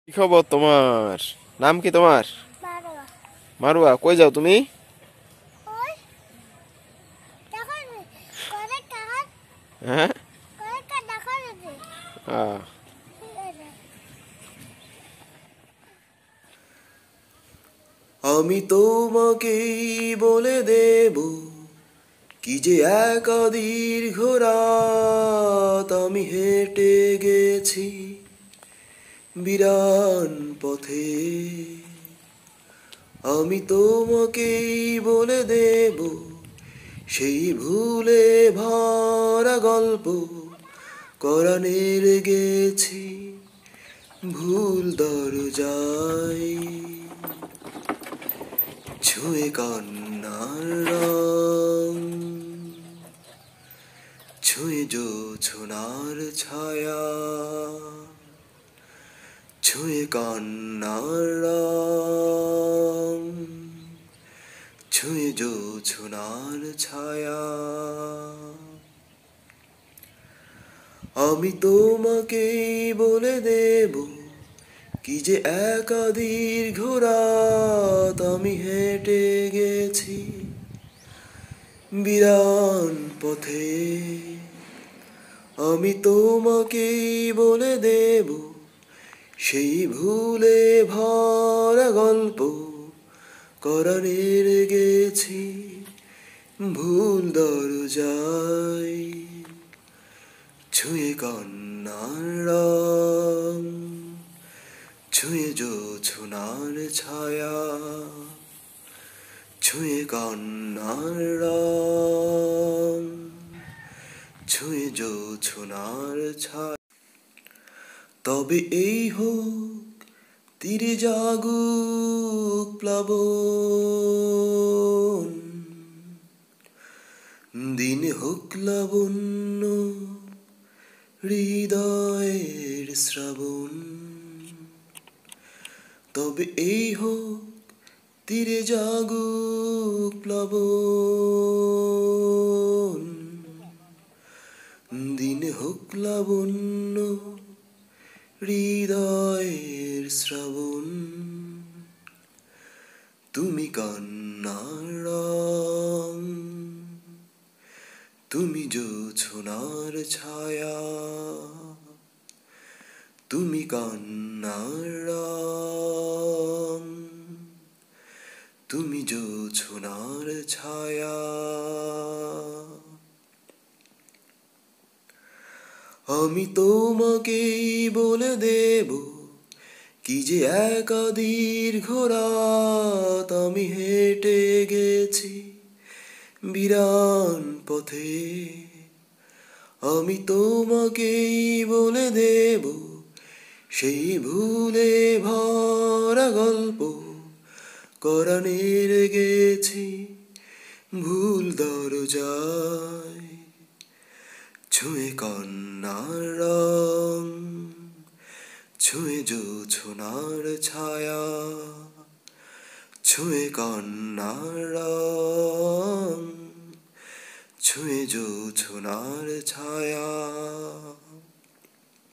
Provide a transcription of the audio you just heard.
কি খবর তোমার? নাম কি তোমার? মারোয়া। মারুয়া, কই যাও তুমি? ওই দেখো করে কাগজ হ্যাঁ। করে কা দেখো দিদি। আহ, ঠিক আছে। আমি তোমাকেই বলে দেব কি যে একা দীর্ঘ রাত আমি হেঁটে গেছি বিরান পথে। আমি তোমাকেই বলে দেব সেই ভুলে ভরা গল্প কোরানের গেছি ভুল দরজায় ছুঁয়ে কান্নার রং ছুঁয়ে জোছনার ছায়া ছুঁয়ে কান্নার রং ছুঁয়ে জোছনার ছায়া। আমি তোমাকেই বলে দেব কি যে একা দীর্ঘ রাত আমি হেঁটে গেছি বিরান পথে। আমি তোমাকেই বলে দেব সেই ভুলে ভরা গল্প কোরানের গেছি ভুল দরজায় ছুঁয়ে কান্নার রং ছুঁয়ে জোছনার ছায়া ছুঁয়ে কান্নার রং ছুঁয়ে জোছনার ছায়া। তবে এই হোক তীরে জাগুক প্লাবন দিন হোক লাবণ্য হৃদয়ের শ্রাবণ। তবে এই হোক তীরে জাগুক প্লাবন দিন হোক লাবণ্য হৃদয়ের শ্রাবণ। তুমি কান্নার রং তুমি জোছনার ছায়া তুমি কান্নার রং তুমি জোছনার ছায়া। আমি তোমাকেই বলে দেব কি যে একা দীর্ঘ রাত আমি হেঁটে গেছি বিরান পথে। আমি তোমাকেই বলে দেব সেই ভুলে ভরা গল্প কোরানের গেছি ভুল দরজায় ছুঁয়ে কান্নার রং ছুঁয়ে জোছনার ছায়া ছুঁয়ে কান্নার রং ছুঁয়ে জোছনার ছায়া।